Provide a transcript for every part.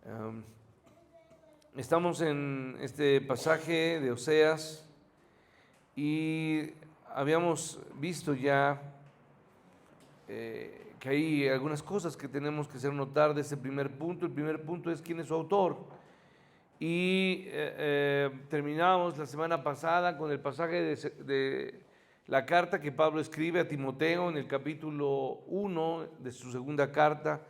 Um, Estamos en este pasaje de Oseas y habíamos visto ya que hay algunas cosas que tenemos que hacer notar de ese primer punto. El primer punto es quién es su autor. Y terminamos la semana pasada con el pasaje de la carta que Pablo escribe a Timoteo en el capítulo 1 de su segunda carta,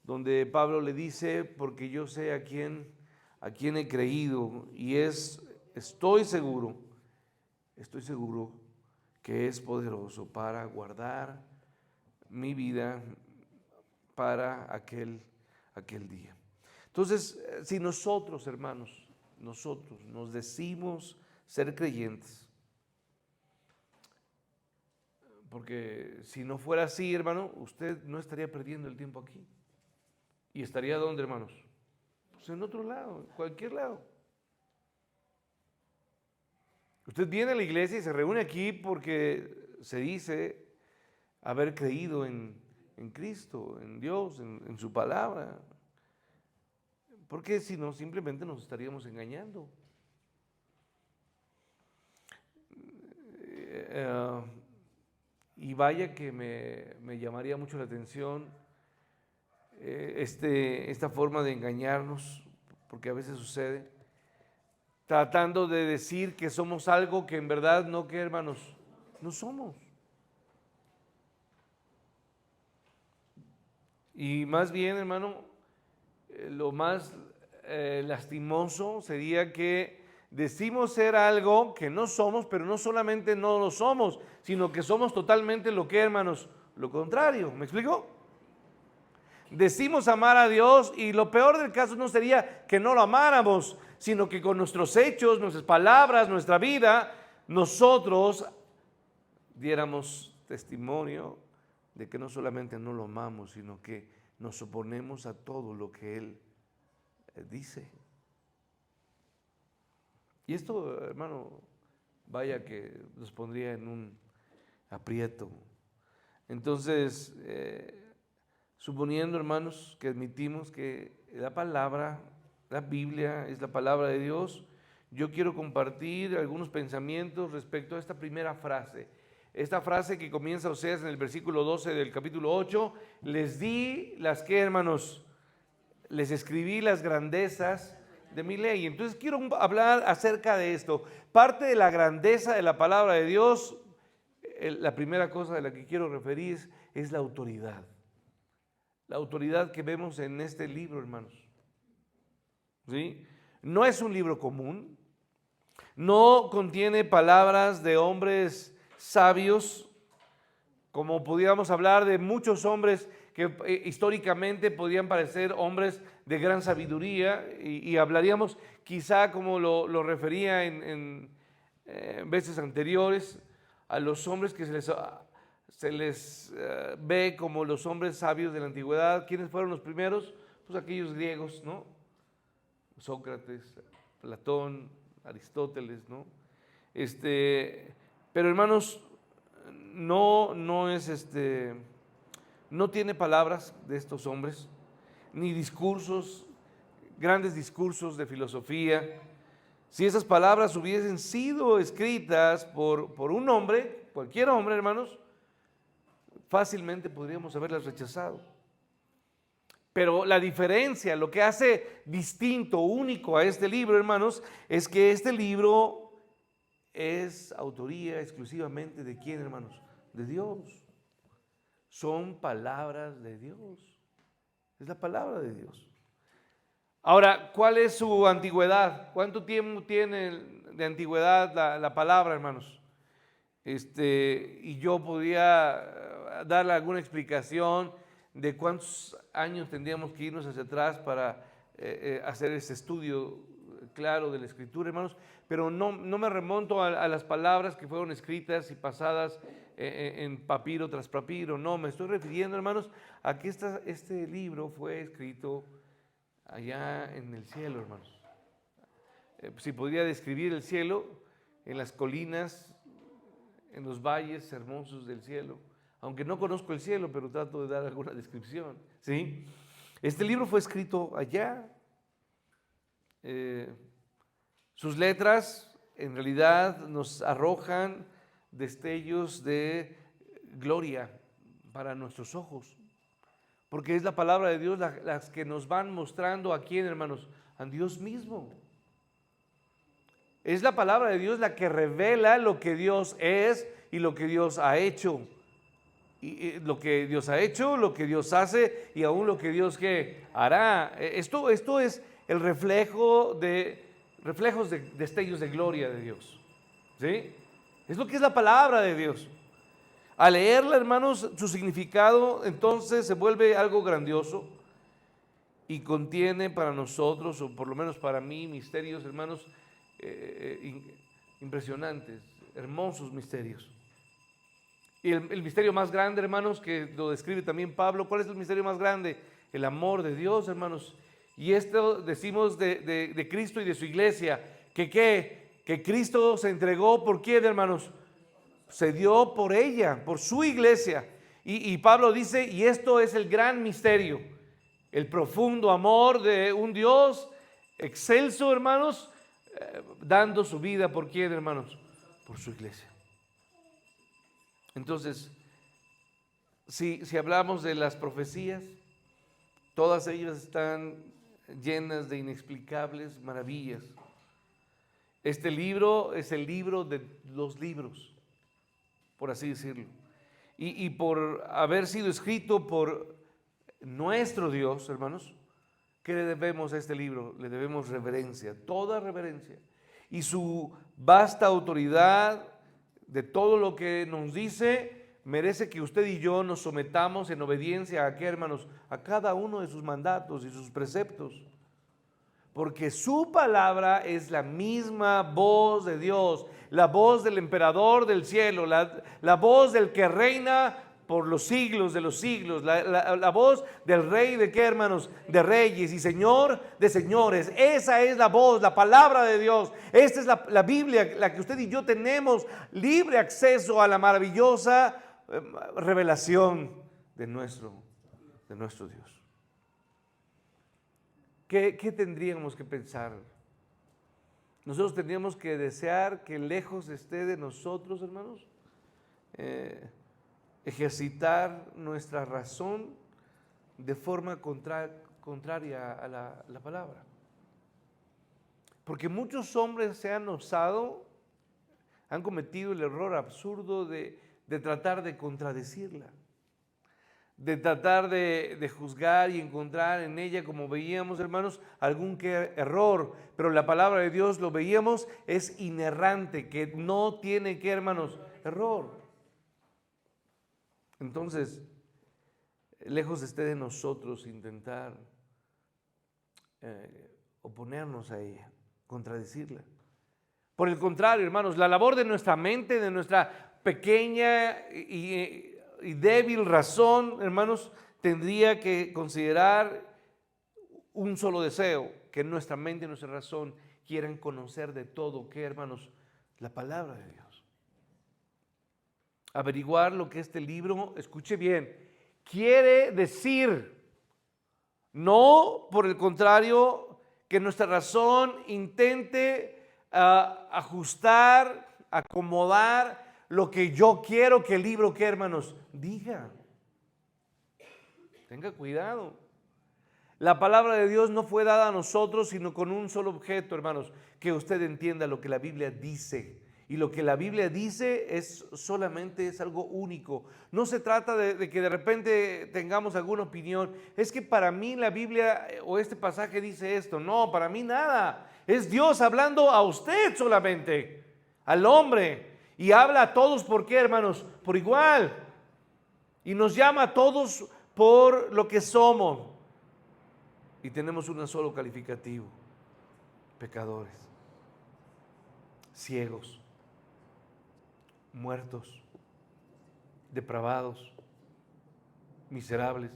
donde Pablo le dice: porque yo sé a quién he creído, y estoy seguro que es poderoso para guardar mi vida para aquel día. Entonces, si nosotros, hermanos, nos decimos ser creyentes, porque si no fuera así, hermano, usted no estaría perdiendo el tiempo aquí. ¿Y estaría dónde, hermanos? Pues en otro lado, en cualquier lado. Usted viene a la iglesia y se reúne aquí porque se dice haber creído en Cristo, en Dios, en su palabra. Porque si no, simplemente nos estaríamos engañando. Y vaya que me llamaría mucho la atención esta forma de engañarnos, porque a veces sucede, tratando de decir que somos algo que en verdad no, que hermanos, no somos. Y más bien, hermano, lo más lastimoso sería que decimos ser algo que no somos, pero no solamente no lo somos, sino que somos totalmente lo que, hermanos, lo contrario. ¿Me explico? Decimos amar a Dios y lo peor del caso no sería que no lo amáramos, sino que con nuestros hechos, nuestras palabras, nuestra vida, nosotros diéramos testimonio de que no solamente no lo amamos, sino que nos oponemos a todo lo que Él dice. Y esto, hermano, vaya que nos pondría en un aprieto. Entonces, suponiendo, hermanos, que admitimos que la palabra, la Biblia es la palabra de Dios, yo quiero compartir algunos pensamientos respecto a esta primera frase. Esta frase que comienza Oseas en el versículo 12 del capítulo 8, les di las que, hermanos, les escribí las grandezas de mi ley. Entonces quiero hablar acerca de esto. Parte de la grandeza de la palabra de Dios, la primera cosa de la que quiero referir es la autoridad. La autoridad que vemos en este libro, hermanos. ¿Sí? No es un libro común, no contiene palabras de hombres sabios, como pudiéramos hablar de muchos hombres que históricamente podían parecer hombres de gran sabiduría, y hablaríamos quizá como lo refería en veces anteriores, a los hombres que se les ve como los hombres sabios de la antigüedad. ¿Quiénes fueron los primeros? Pues aquellos griegos, ¿no? Sócrates, Platón, Aristóteles, ¿no? Pero hermanos, no es no tiene palabras de estos hombres, ni discursos, grandes discursos de filosofía. Si esas palabras hubiesen sido escritas por un hombre, cualquier hombre, hermanos, fácilmente podríamos haberlas rechazado. Pero la diferencia, lo que hace distinto, único a este libro, hermanos, es que este libro es autoría exclusivamente de ¿quién, hermanos? De Dios. Son palabras de Dios. Es la palabra de Dios. Ahora, ¿cuál es su antigüedad? ¿Cuánto tiempo tiene de antigüedad la palabra, hermanos? Y yo podría darle alguna explicación de cuántos años tendríamos que irnos hacia atrás para hacer ese estudio claro de la Escritura, hermanos, pero no me remonto a las palabras que fueron escritas y pasadas en papiro tras papiro. No, me estoy refiriendo, hermanos, a que este libro fue escrito allá en el cielo, hermanos. Si podría describir el cielo, en las colinas, en los valles hermosos del cielo, aunque no conozco el cielo, pero trato de dar alguna descripción, ¿sí? Este libro fue escrito allá, Eh, sus letras en realidad nos arrojan destellos de gloria para nuestros ojos, porque es la palabra de Dios las que nos van mostrando a quién, hermanos, a Dios mismo. Es la palabra de Dios la que revela lo que Dios es y lo que Dios ha hecho. Y lo que Dios ha hecho, lo que Dios hace y aún lo que Dios que hará. Esto es el reflejos de destellos de gloria de Dios. ¿Sí? Es lo que es la palabra de Dios. Al leerla, hermanos, su significado entonces se vuelve algo grandioso y contiene para nosotros, o por lo menos para mí, misterios, hermanos, impresionantes, hermosos misterios. Y el misterio más grande, hermanos, que lo describe también Pablo, ¿cuál es el misterio más grande? El amor de Dios, hermanos. Y esto decimos de Cristo y de su iglesia, que Cristo se entregó, ¿por quién, hermanos? Se dio por ella, por su iglesia. Y Pablo dice, y esto es el gran misterio, el profundo amor de un Dios excelso, hermanos, dando su vida, ¿por quién, hermanos? Por su iglesia. Entonces, si hablamos de las profecías, todas ellas están llenas de inexplicables maravillas. Este libro es el libro de los libros, por así decirlo. Y por haber sido escrito por nuestro Dios, hermanos, ¿qué le debemos a este libro? Le debemos reverencia, toda reverencia. Y su vasta autoridad de todo lo que nos dice merece que usted y yo nos sometamos en obediencia a qué, hermanos, a cada uno de sus mandatos y sus preceptos, porque su palabra es la misma voz de Dios, la voz del emperador del cielo, la voz del que reina por los siglos de los siglos, la voz del rey de qué, hermanos, de reyes y señor de señores. Esa es la voz, la palabra de Dios. Esta es la Biblia, la que usted y yo tenemos libre acceso a la maravillosa revelación de nuestro Dios. ¿Qué tendríamos que pensar? Nosotros tendríamos que desear que lejos esté de nosotros, hermanos, ejercitar nuestra razón de forma contraria a la palabra. Porque muchos hombres se han osado, han cometido el error absurdo de tratar de contradecirla, de tratar de juzgar y encontrar en ella, como veíamos, hermanos, algún error. Pero la palabra de Dios, lo veíamos, es inerrante, que no tiene que, hermanos, error. Entonces, lejos esté de nosotros intentar oponernos a ella, contradecirla. Por el contrario, hermanos, la labor de nuestra mente, de nuestra pequeña y débil razón, hermanos, tendría que considerar un solo deseo: que nuestra mente y nuestra razón quieran conocer de todo, ¿qué, hermanos? La palabra de Dios. Averiguar lo que este libro, escuche bien, quiere decir. No, por el contrario, que nuestra razón intente ajustar, acomodar lo que yo quiero que el libro, ¿qué, hermanos? Diga. Tenga cuidado. La palabra de Dios no fue dada a nosotros sino con un solo objeto, hermanos: que usted entienda lo que la Biblia dice. Y lo que la Biblia dice es algo único. No se trata de que de repente tengamos alguna opinión. Es que para mí la Biblia o este pasaje dice esto. No, para mí nada. Es Dios hablando a usted solamente, al hombre. Y habla a todos, ¿por qué, hermanos? Por igual. Y nos llama a todos por lo que somos. Y tenemos un solo calificativo: pecadores, ciegos, muertos, depravados, miserables.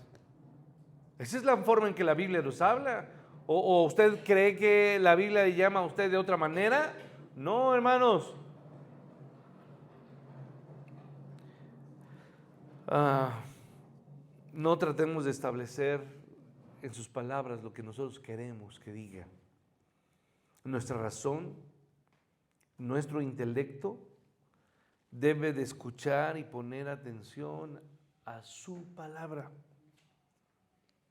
Esa es la forma en que la Biblia nos habla. ¿O usted cree que la Biblia le llama a usted de otra manera? No, hermanos. No tratemos de establecer en sus palabras lo que nosotros queremos que diga. nuestra razón, nuestro intelecto debe de escuchar y poner atención a su palabra.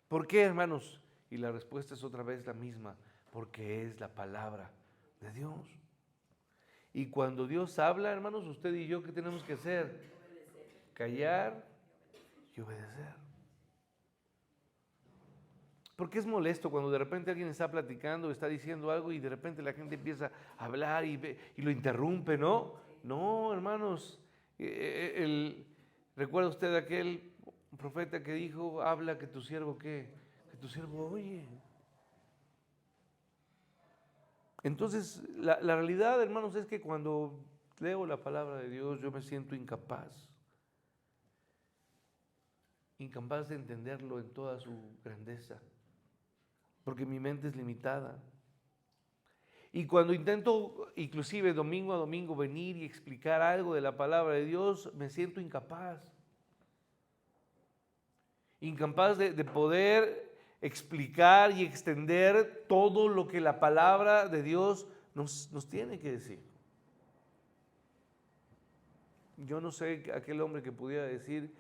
¿Por qué, hermanos? Y la respuesta es otra vez la misma, porque es la palabra de Dios. Y cuando Dios habla, hermanos, usted y yo, ¿qué tenemos que hacer? Callar y obedecer. Porque es molesto cuando de repente alguien está platicando, está diciendo algo y de repente la gente empieza a hablar y lo interrumpe, ¿no? No, hermanos. ¿Recuerda usted aquel profeta que dijo, habla que tu siervo qué? Que tu siervo oye. Entonces, la realidad, hermanos, es que cuando leo la palabra de Dios, yo me siento incapaz de entenderlo en toda su grandeza, porque mi mente es limitada. Y cuando intento, inclusive domingo a domingo, venir y explicar algo de la palabra de Dios, me siento incapaz. Incapaz de poder explicar y extender todo lo que la palabra de Dios nos tiene que decir. Yo no sé aquel hombre que pudiera decir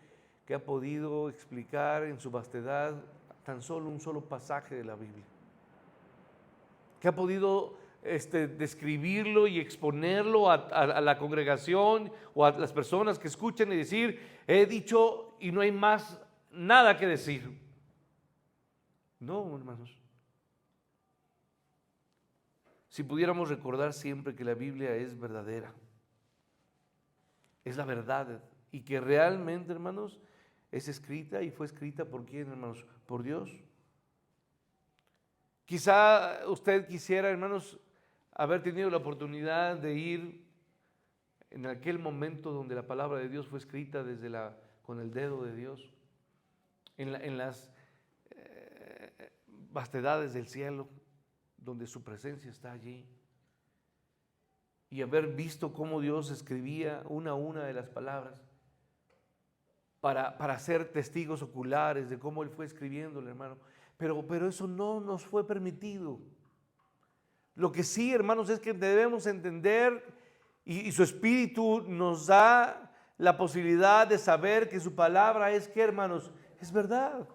que ha podido explicar en su vastedad tan solo un solo pasaje de la Biblia, que ha podido describirlo y exponerlo a la congregación o a las personas que escuchan y decir, he dicho y no hay más nada que decir. No, hermanos. Si pudiéramos recordar siempre que la Biblia es verdadera, es la verdad, y que realmente, hermanos, es escrita y fue escrita ¿por quién, hermanos? Por Dios. Quizá usted quisiera, hermanos, haber tenido la oportunidad de ir en aquel momento donde la palabra de Dios fue escrita con el dedo de Dios, en las vastedades del cielo, donde su presencia está allí, y haber visto cómo Dios escribía una a una de las palabras para ser testigos oculares de cómo Él fue escribiéndole, hermano. Pero eso no nos fue permitido. Lo que sí, hermanos, es que debemos entender y su Espíritu nos da la posibilidad de saber que su palabra es que, hermanos, es verdad.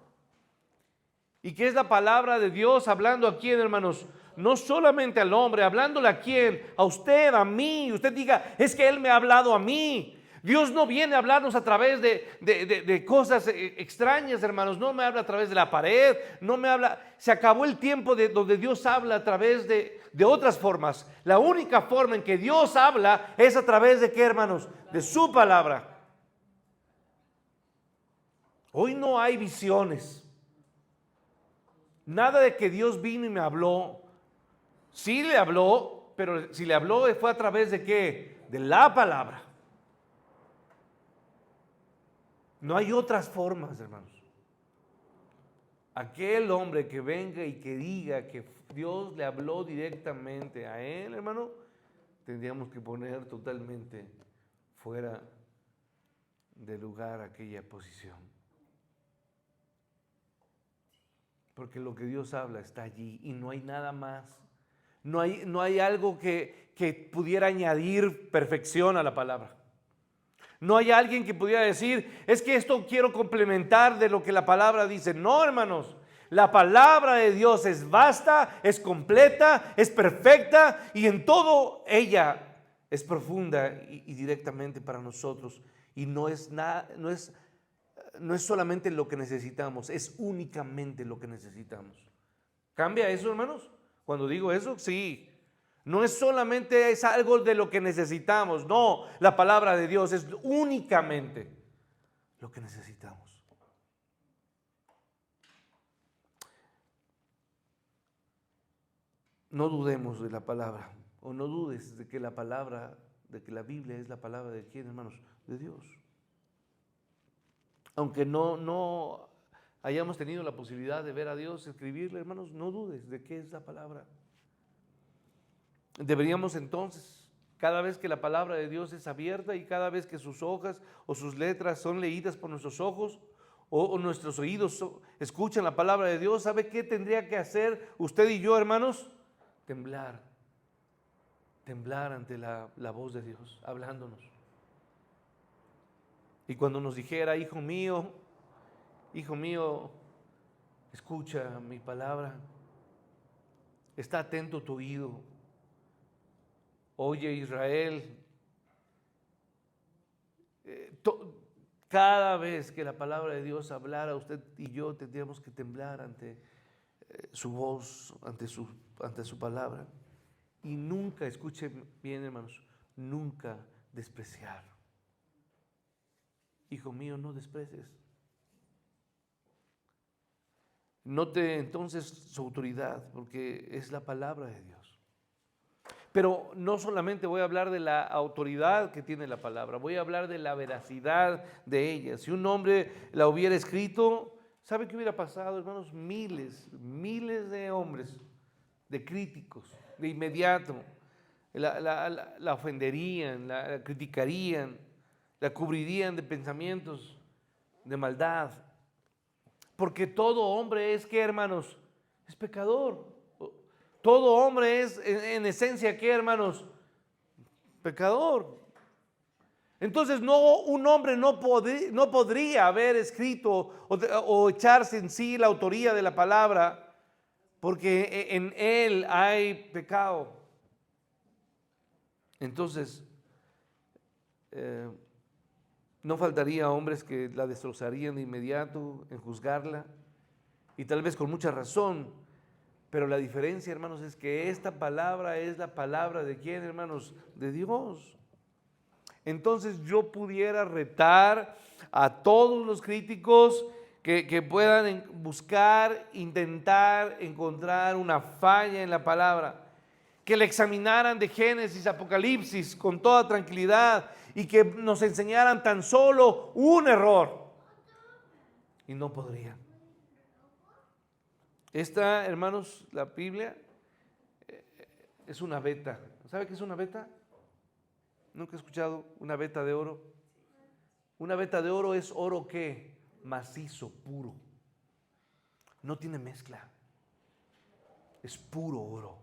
Y que es la palabra de Dios hablando a quién, hermanos, no solamente al hombre, hablándole a quién, a usted, a mí. Usted diga, es que Él me ha hablado a mí. Dios no viene a hablarnos a través de cosas extrañas, hermanos. No me habla a través de la pared, no me habla. Se acabó el tiempo donde Dios habla a través de otras formas. La única forma en que Dios habla es a través de ¿qué, hermanos? De su palabra. Hoy no hay visiones. Nada de que Dios vino y me habló. Sí le habló, pero si le habló fue a través de ¿qué? De la palabra. No hay otras formas, hermanos. Aquel hombre que venga y que diga que Dios le habló directamente a él, hermano, tendríamos que poner totalmente fuera de lugar aquella posición. Porque lo que Dios habla está allí y no hay nada más. No hay algo que pudiera añadir perfección a la palabra. No hay alguien que pudiera decir, es que esto quiero complementar de lo que la palabra dice. No, hermanos, la palabra de Dios es vasta, es completa, es perfecta y en todo ella es profunda y directamente para nosotros. Y no es solamente lo que necesitamos, es únicamente lo que necesitamos. ¿Cambia eso, hermanos? Cuando digo eso, sí. No es solamente es algo de lo que necesitamos, no, la palabra de Dios es únicamente lo que necesitamos. No dudemos de la palabra, o no dudes de que la palabra, de que la Biblia es la palabra de quién, hermanos, de Dios. Aunque no hayamos tenido la posibilidad de ver a Dios escribirle, hermanos, no dudes de qué es la palabra. Deberíamos entonces, cada vez que la palabra de Dios es abierta y cada vez que sus hojas o sus letras son leídas por nuestros ojos o nuestros oídos escuchan la palabra de Dios, ¿sabe qué tendría que hacer usted y yo, hermanos? Temblar temblar ante la voz de Dios hablándonos. Y cuando nos dijera, hijo mío, escucha mi palabra, está atento tu oído, oye Israel. Cada vez que la palabra de Dios hablara, usted y yo tendríamos que temblar ante su voz, ante su palabra. Y nunca, escuche bien hermanos, nunca despreciar. Hijo mío, no desprecies. Note entonces su autoridad, porque es la palabra de Dios. Pero no solamente voy a hablar de la autoridad que tiene la palabra, voy a hablar de la veracidad de ella. Si un hombre la hubiera escrito, ¿sabe qué hubiera pasado, hermanos? Miles de hombres, de críticos, de inmediato, la ofenderían, la criticarían, la cubrirían de pensamientos de maldad. Porque todo hombre es, ¿qué, hermanos? Es pecador. Todo hombre es en esencia, ¿qué, hermanos? Pecador. Entonces un hombre no podría haber escrito o echarse en sí la autoría de la palabra, porque en él hay pecado. Entonces, no faltaría hombres que la destrozarían de inmediato en juzgarla, y tal vez con mucha razón. Pero la diferencia, hermanos, es que esta palabra es la palabra de ¿quién, hermanos? De Dios. Entonces yo pudiera retar a todos los críticos que puedan buscar, intentar encontrar una falla en la palabra, que la examinaran de Génesis, Apocalipsis con toda tranquilidad y que nos enseñaran tan solo un error. Y no podrían. Esta, hermanos, la Biblia es una veta. ¿Sabe qué es una veta? ¿Nunca he escuchado una veta de oro? Una veta de oro es oro ¿qué? Macizo, puro. No tiene mezcla. Es puro oro.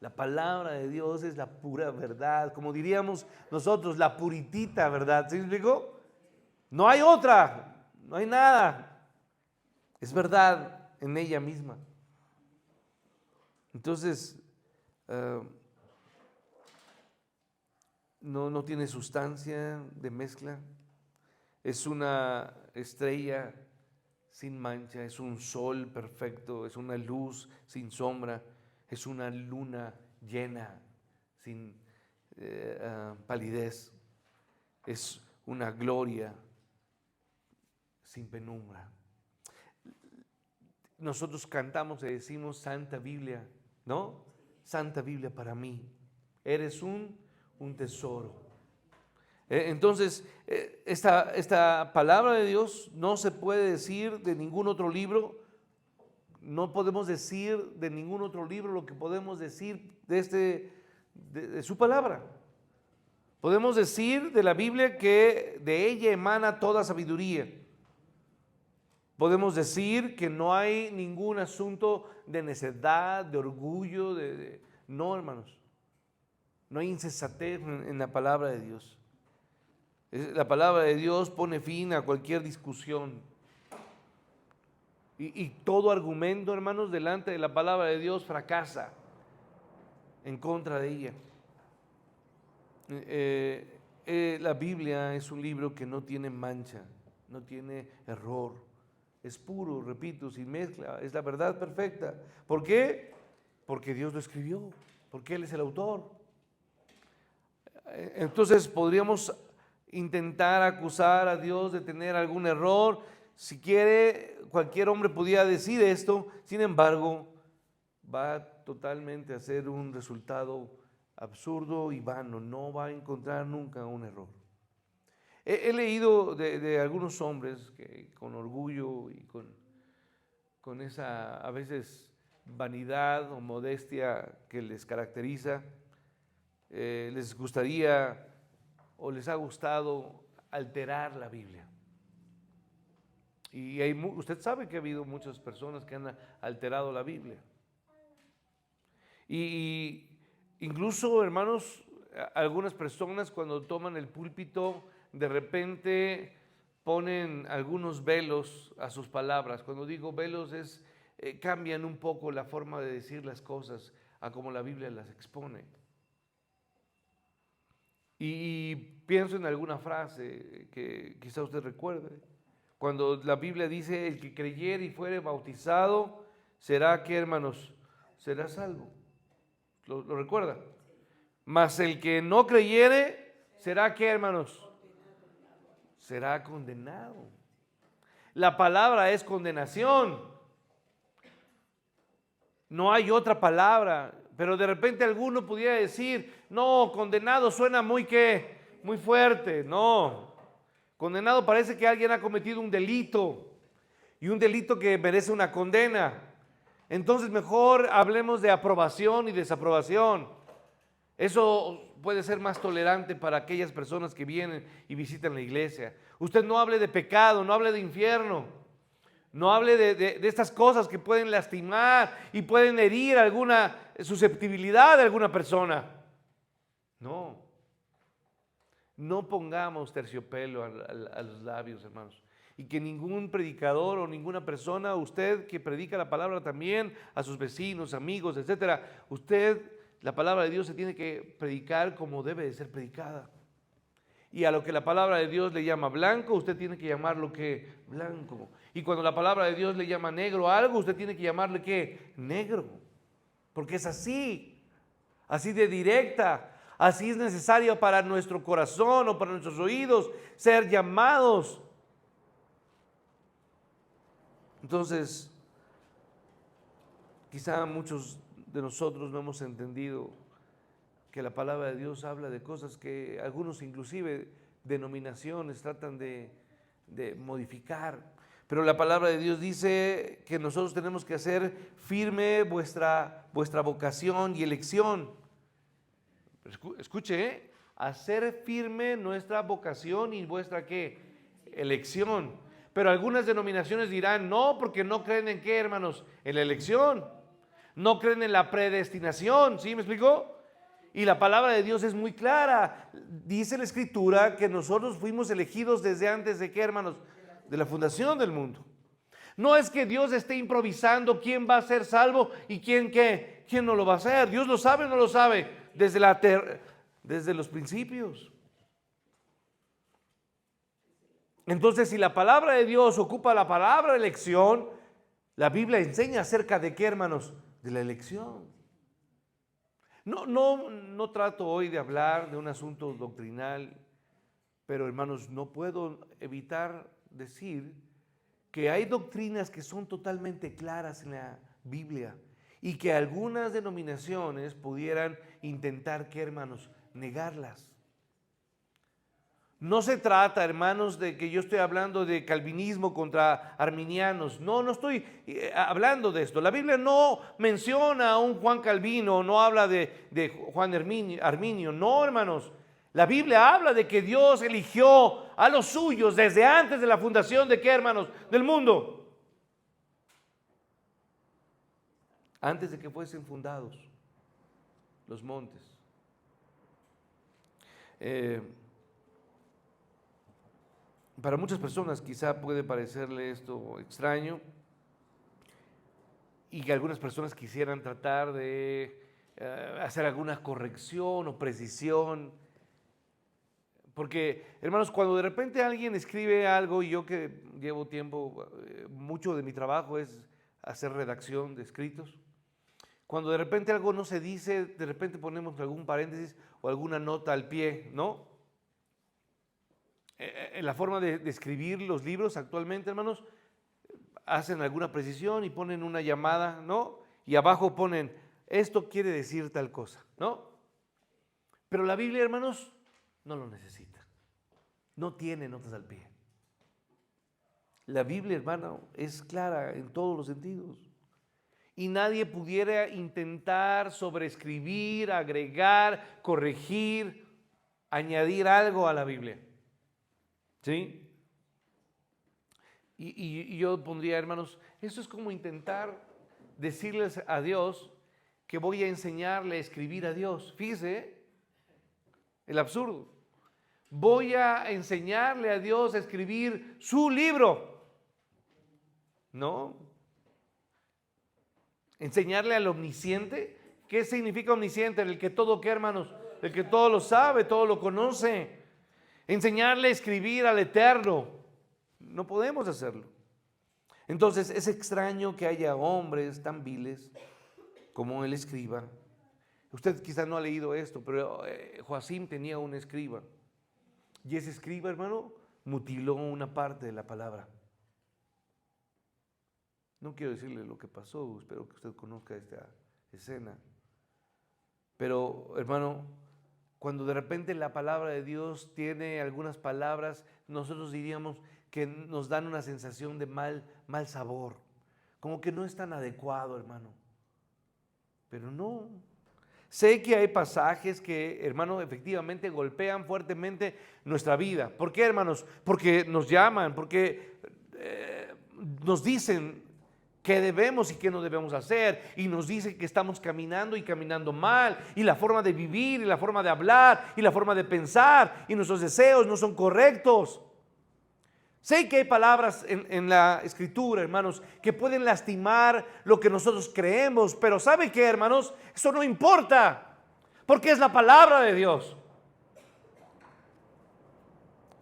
La palabra de Dios es la pura verdad. Como diríamos nosotros, la puritita verdad. ¿Sí me explico? No hay otra. No hay nada. Es verdad en ella misma. Entonces, no tiene sustancia de mezcla. Es una estrella sin mancha, es un sol perfecto, es una luz sin sombra, es una luna llena sin palidez, es una gloria sin penumbra. Nosotros cantamos y decimos Santa Biblia, ¿no? Santa Biblia para mí, eres un tesoro. Entonces, esta palabra de Dios no se puede decir de ningún otro libro. No podemos decir de ningún otro libro lo que podemos decir de su palabra. Podemos decir de la Biblia que de ella emana toda sabiduría. Podemos decir que no hay ningún asunto de necedad, de orgullo, no, hermanos. No hay insensatez en la palabra de Dios. La palabra de Dios pone fin a cualquier discusión. Y todo argumento, hermanos, delante de la palabra de Dios fracasa en contra de ella. La Biblia es un libro que no tiene mancha, no tiene error. Es puro, repito, sin mezcla. Es la verdad perfecta. ¿Por qué? Porque Dios lo escribió. Porque Él es el autor. Entonces podríamos intentar acusar a Dios de tener algún error. Si quiere, cualquier hombre pudiera decir esto. Sin embargo, va totalmente a ser un resultado absurdo y vano. No va a encontrar nunca un error. He leído de algunos hombres que con orgullo y con esa a veces vanidad o modestia que les caracteriza, les gustaría o les ha gustado alterar la Biblia. Y usted sabe que ha habido muchas personas que han alterado la Biblia. Y Incluso, hermanos, algunas personas cuando toman el púlpito, de repente ponen algunos velos a sus palabras. Cuando digo velos es, cambian un poco la forma de decir las cosas a como la Biblia las expone. Y pienso en alguna frase que quizá usted recuerde. Cuando la Biblia dice, el que creyere y fuere bautizado, será, ¿qué, hermanos? Será salvo. ¿Lo recuerda? Mas el que no creyere, ¿será qué, hermanos? Será condenado. La palabra es condenación. No hay otra palabra. Pero de repente alguno pudiera decir, no, condenado suena muy ¿qué? Muy fuerte. No. Condenado parece que alguien ha cometido un delito. Y un delito que merece una condena. Entonces mejor hablemos de aprobación y desaprobación. Eso puede ser más tolerante para aquellas personas que vienen y visitan la iglesia. Usted no hable de pecado, no hable de infierno, no hable de estas cosas que pueden lastimar y pueden herir alguna susceptibilidad de alguna persona. No, no pongamos terciopelo a los labios, hermanos. Y que ningún predicador o ninguna persona, usted que predica la palabra también a sus vecinos, amigos, etcétera, la palabra de Dios se tiene que predicar como debe de ser predicada. Y a lo que la palabra de Dios le llama blanco, usted tiene que llamarlo ¿qué? Blanco. Y cuando la palabra de Dios le llama negro a algo, usted tiene que llamarle ¿qué? Negro. Porque es así de directa. Así es necesario para nuestro corazón o para nuestros oídos ser llamados. Entonces, quizá muchos de nosotros no hemos entendido que la palabra de Dios habla de cosas que algunos inclusive denominaciones tratan de modificar. Pero la palabra de Dios dice que nosotros tenemos que hacer firme vuestra vocación y elección. Escuche, hacer firme nuestra vocación y vuestra ¿qué? Elección. Pero algunas denominaciones dirán, no, porque no creen en qué, hermanos, en la elección. No creen en la predestinación, ¿sí me explico? Y la palabra de Dios es muy clara. Dice la Escritura que nosotros fuimos elegidos desde antes de qué, hermanos, de la fundación del mundo. No es que Dios esté improvisando quién va a ser salvo y quién qué, quién no lo va a hacer. Dios lo sabe o no lo sabe desde los principios. Entonces, si la palabra de Dios ocupa la palabra elección, la Biblia enseña acerca de qué, hermanos, de la elección. No trato hoy de hablar de un asunto doctrinal, pero hermanos, no puedo evitar decir que hay doctrinas que son totalmente claras en la Biblia y que algunas denominaciones pudieran intentar, ¿qué, hermanos? Negarlas. No se trata, hermanos, de que yo estoy hablando de calvinismo contra arminianos. No estoy hablando de esto. La Biblia no menciona a un Juan Calvino, no habla de Juan Arminio. No, hermanos. La Biblia habla de que Dios eligió a los suyos desde antes de la fundación de qué, hermanos, del mundo. Antes de que fuesen fundados los montes. Para muchas personas quizá puede parecerle esto extraño y que algunas personas quisieran tratar de hacer alguna corrección o precisión. Porque, hermanos, cuando de repente alguien escribe algo, y yo que llevo tiempo, mucho de mi trabajo es hacer redacción de escritos. Cuando de repente algo no se dice, de repente ponemos algún paréntesis o alguna nota al pie, ¿no? En la forma de escribir los libros actualmente, hermanos, hacen alguna precisión y ponen una llamada, ¿no? Y abajo ponen, esto quiere decir tal cosa, ¿no? Pero la Biblia, hermanos, no lo necesita. No tiene notas al pie. La Biblia, hermano, es clara en todos los sentidos. Y nadie pudiera intentar sobreescribir, agregar, corregir, añadir algo a la Biblia. ¿Sí? Y yo pondría, hermanos, eso es como intentar decirles a Dios que voy a enseñarle a escribir a Dios. Fíjese, el absurdo. Voy a enseñarle a Dios a escribir su libro. No. Enseñarle al omnisciente. ¿Qué significa omnisciente? El que todo, ¿qué, hermanos? El que todo lo sabe, todo lo conoce. Enseñarle a escribir al Eterno. No podemos hacerlo. Entonces es extraño que haya hombres tan viles como el escriba. Usted quizás no ha leído esto, pero Joacim tenía un escriba. Y ese escriba, hermano, mutiló una parte de la palabra. No quiero decirle lo que pasó, espero que usted conozca esta escena. Pero, hermano, cuando de repente la palabra de Dios tiene algunas palabras, nosotros diríamos que nos dan una sensación de mal sabor. Como que no es tan adecuado, hermano. Pero no. Sé que hay pasajes que, hermano, efectivamente golpean fuertemente nuestra vida. ¿Por qué, hermanos? Porque nos llaman, porque nos dicen qué debemos y qué no debemos hacer, y nos dicen que estamos caminando y caminando mal, y la forma de vivir, y la forma de hablar, y la forma de pensar, y nuestros deseos no son correctos. Sé que hay palabras en la Escritura, hermanos, que pueden lastimar lo que nosotros creemos, pero ¿sabe qué, hermanos? Eso no importa, porque es la palabra de Dios.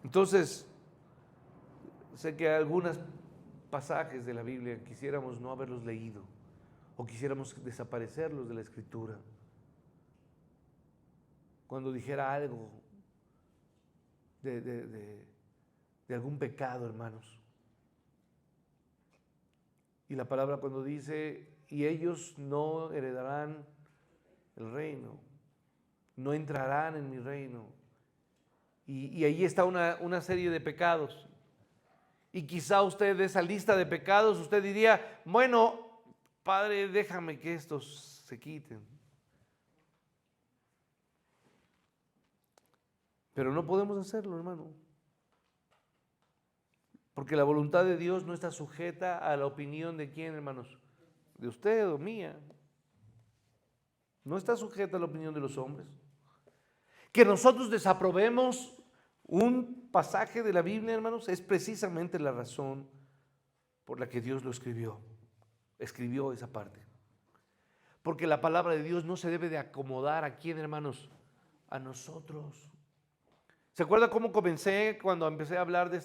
Entonces, sé que algunos pasajes de la Biblia quisiéramos no haberlos leído, o quisiéramos desaparecerlos de la Escritura. Cuando dijera algo de algún pecado, hermanos. Y la palabra cuando dice, y ellos no heredarán el reino, no entrarán en mi reino. Y ahí está una serie de pecados. Y quizá usted de esa lista de pecados, usted diría, bueno, Padre, déjame que estos se quiten. Pero no podemos hacerlo, hermano. Porque la voluntad de Dios no está sujeta a la opinión de quién, hermanos, de usted o mía. No está sujeta a la opinión de los hombres. Que nosotros desaprobemos un pasaje de la Biblia, hermanos, es precisamente la razón por la que Dios lo escribió. Escribió esa parte. Porque la palabra de Dios no se debe de acomodar a quién, hermanos, a nosotros. ¿Se acuerda cómo comencé cuando empecé a hablar de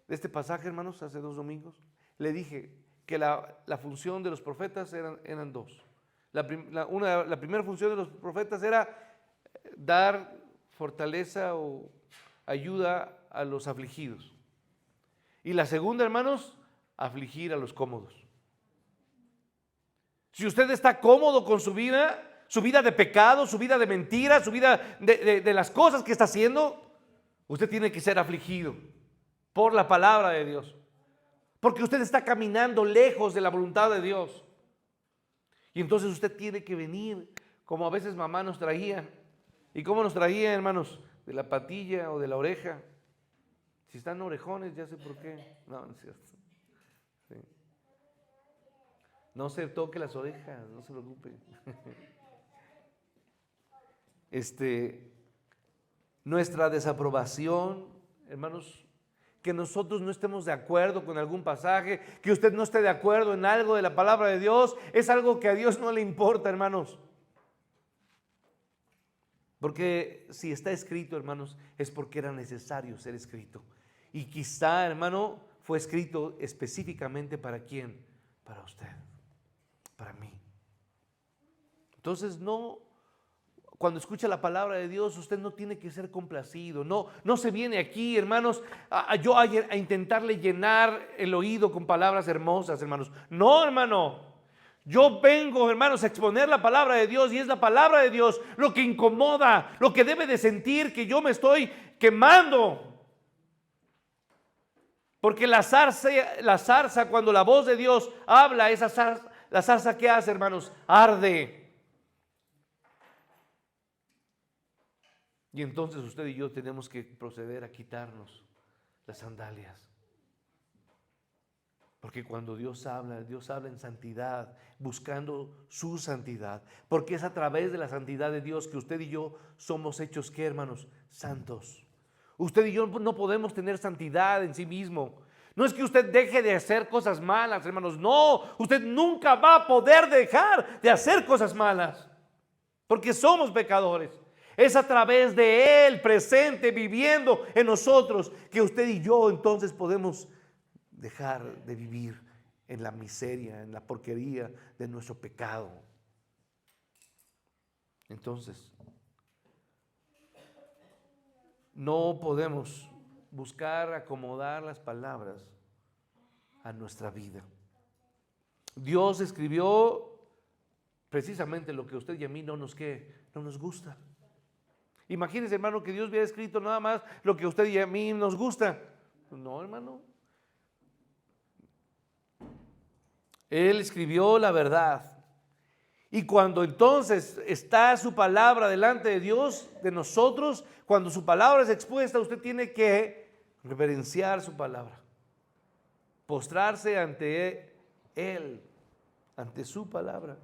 este pasaje, hermanos, hace 2 domingos? Le dije que la función de los profetas eran dos. La primera función de los profetas era dar fortaleza o ayuda a los afligidos. Y la segunda, hermanos, afligir a los cómodos. Si usted está cómodo con su vida de pecado, su vida de mentira, su vida de las cosas que está haciendo, usted tiene que ser afligido por la palabra de Dios. Porque usted está caminando lejos de la voluntad de Dios. Y entonces usted tiene que venir, como a veces mamá nos traía. ¿Y cómo nos traía, hermanos? De la patilla o de la oreja. Si están orejones, ya sé por qué. No, no es cierto. Sí. No se toque las orejas, no se preocupe. Nuestra desaprobación, hermanos, que nosotros no estemos de acuerdo con algún pasaje, que usted no esté de acuerdo en algo de la palabra de Dios, es algo que a Dios no le importa, hermanos. Porque si está escrito, hermanos, es porque era necesario ser escrito. Y quizá, hermano, fue escrito específicamente ¿para quién? Para usted, para mí. Entonces cuando escucha la palabra de Dios, usted no tiene que ser complacido. No se viene aquí, hermanos, a intentarle llenar el oído con palabras hermosas, hermanos. No, hermano. Yo vengo, hermanos, a exponer la palabra de Dios, y es la palabra de Dios lo que incomoda, lo que debe de sentir que yo me estoy quemando. Porque la zarza, cuando la voz de Dios habla, la zarza, ¿qué hace, hermanos? Arde. Y entonces usted y yo tenemos que proceder a quitarnos las sandalias. Porque cuando Dios habla en santidad, buscando su santidad. Porque es a través de la santidad de Dios que usted y yo somos hechos, ¿qué, hermanos? Santos. Usted y yo no podemos tener santidad en sí mismo. No es que usted deje de hacer cosas malas, hermanos. No, usted nunca va a poder dejar de hacer cosas malas. Porque somos pecadores. Es a través de Él presente, viviendo en nosotros, que usted y yo entonces podemos dejar de vivir en la miseria, en la porquería de nuestro pecado. Entonces, no podemos buscar acomodar las palabras a nuestra vida. Dios escribió precisamente lo que a usted y a mí no nos gusta. Imagínese, hermano, que Dios hubiera escrito nada más lo que a usted y a mí nos gusta. No, hermano. Él escribió la verdad. Y cuando entonces está su palabra delante de Dios, de nosotros, cuando su palabra es expuesta, usted tiene que reverenciar su palabra, postrarse ante Él, ante su palabra,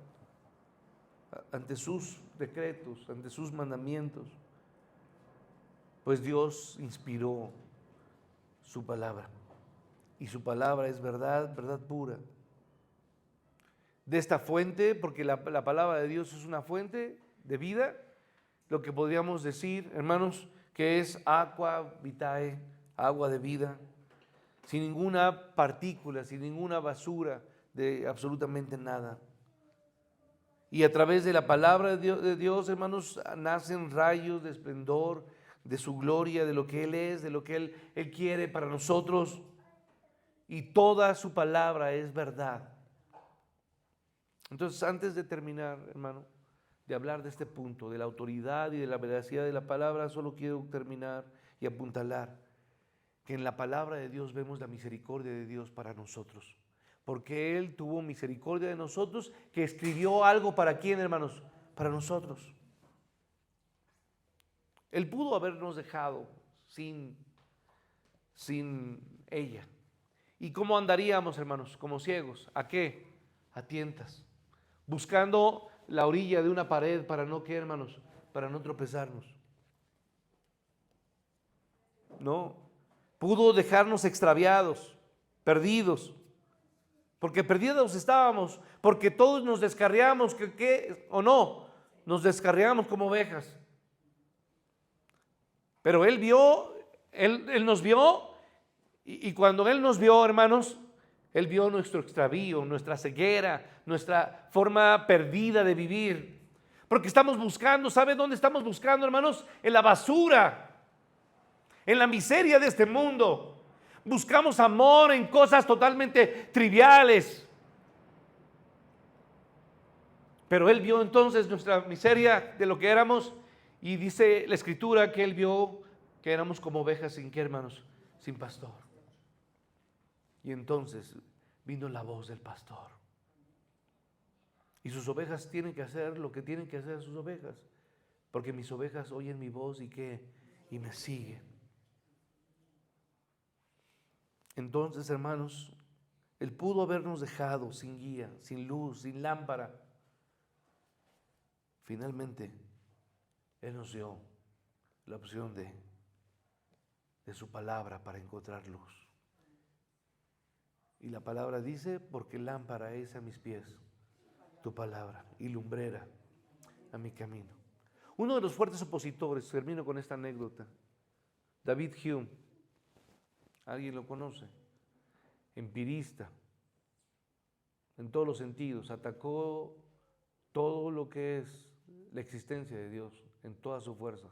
ante sus decretos, ante sus mandamientos. Pues Dios inspiró su palabra. Y su palabra es verdad, verdad pura. De esta fuente, porque la palabra de Dios es una fuente de vida, lo que podríamos decir, hermanos, que es aqua vitae, agua de vida, sin ninguna partícula, sin ninguna basura de absolutamente nada. Y a través de la palabra de Dios, hermanos, nacen rayos de esplendor, de su gloria, de lo que Él es, de lo que Él quiere para nosotros. Y toda su palabra es verdad. Entonces, antes de terminar, hermano, de hablar de este punto, de la autoridad y de la veracidad de la palabra, solo quiero terminar y apuntalar que en la palabra de Dios vemos la misericordia de Dios para nosotros. Porque Él tuvo misericordia de nosotros, que escribió algo para quién, hermanos, para nosotros. Él pudo habernos dejado sin ella. ¿Y cómo andaríamos, hermanos? Como ciegos. ¿A qué? A tientas. Buscando la orilla de una pared para no, ¿qué, hermanos? Para no tropezarnos. No. Pudo dejarnos extraviados, perdidos. Porque perdidos estábamos, porque todos nos descarriamos, ¿qué? ¿O no? Nos descarriamos como ovejas. Pero Él vio, Él nos vio, y cuando Él nos vio, hermanos, Él vio nuestro extravío, nuestra ceguera, nuestra forma perdida de vivir. Porque estamos buscando, ¿sabe dónde estamos buscando, hermanos? En la basura, en la miseria de este mundo. Buscamos amor en cosas totalmente triviales. Pero Él vio entonces nuestra miseria de lo que éramos, y dice la Escritura que Él vio que éramos como ovejas sin qué, hermanos, sin pastor. Y entonces vino la voz del pastor. Y sus ovejas tienen que hacer lo que tienen que hacer sus ovejas. Porque mis ovejas oyen mi voz y ¿qué? Y me siguen. Entonces, hermanos, Él pudo habernos dejado sin guía, sin luz, sin lámpara. Finalmente, Él nos dio la opción de su palabra para encontrar luz. Y la palabra dice, porque lámpara es a mis pies tu palabra y lumbrera a mi camino. Uno de los fuertes opositores, termino con esta anécdota, David Hume, ¿alguien lo conoce? Empirista, en todos los sentidos, atacó todo lo que es la existencia de Dios en toda su fuerza,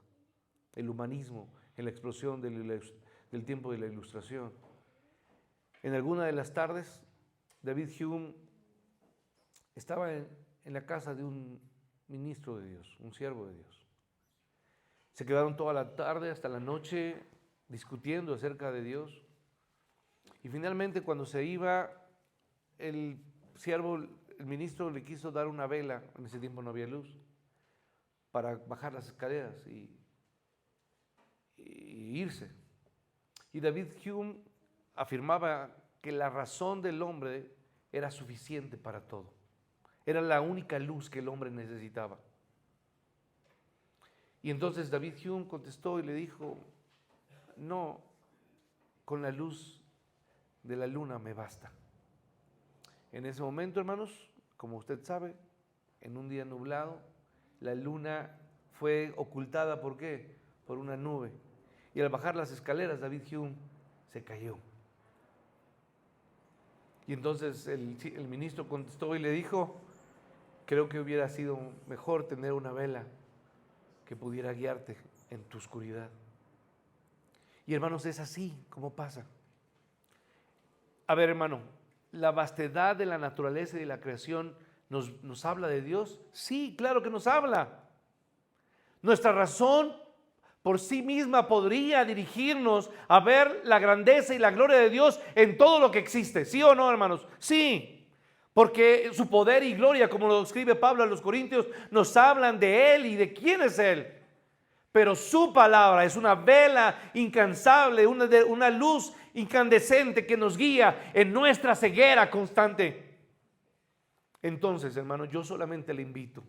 el humanismo en la explosión del tiempo de la Ilustración. En alguna de las tardes, David Hume estaba en la casa de un ministro de Dios, un siervo de Dios. Se quedaron toda la tarde hasta la noche discutiendo acerca de Dios. Y finalmente, cuando se iba, el ministro le quiso dar una vela, en ese tiempo no había luz, para bajar las escaleras y irse. Y David Hume afirmaba que la razón del hombre era suficiente para todo. Era la única luz que el hombre necesitaba. Y entonces David Hume contestó y le dijo, no, con la luz de la luna me basta. En ese momento, hermanos, como usted sabe, en un día nublado, la luna fue ocultada, ¿por qué? Por una nube. Y al bajar las escaleras, David Hume se cayó. Y entonces el ministro contestó y le dijo, creo que hubiera sido mejor tener una vela que pudiera guiarte en tu oscuridad. Y hermanos, es así como pasa. A ver, hermano, ¿la vastedad de la naturaleza y de la creación nos habla de Dios? Sí, claro que nos habla. Nuestra razón por sí misma podría dirigirnos a ver la grandeza y la gloria de Dios en todo lo que existe. ¿Sí o no, hermanos? Sí, porque su poder y gloria, como lo escribe Pablo a los Corintios, nos hablan de Él y de quién es Él. Pero su palabra es una vela incansable, una luz incandescente que nos guía en nuestra ceguera constante. Entonces, hermano, yo solamente le invito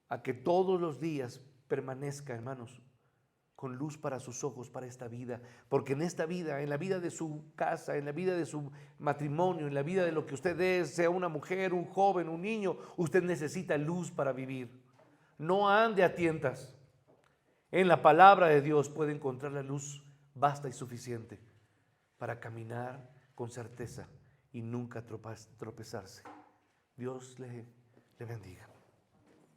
a que todos los días permanezca, hermanos, con luz para sus ojos, para esta vida. Porque en esta vida, en la vida de su casa, en la vida de su matrimonio, en la vida de lo que usted es, sea una mujer, un joven, un niño, usted necesita luz para vivir. No ande a tientas. En la palabra de Dios puede encontrar la luz basta y suficiente para caminar con certeza y nunca tropezarse. Dios le bendiga.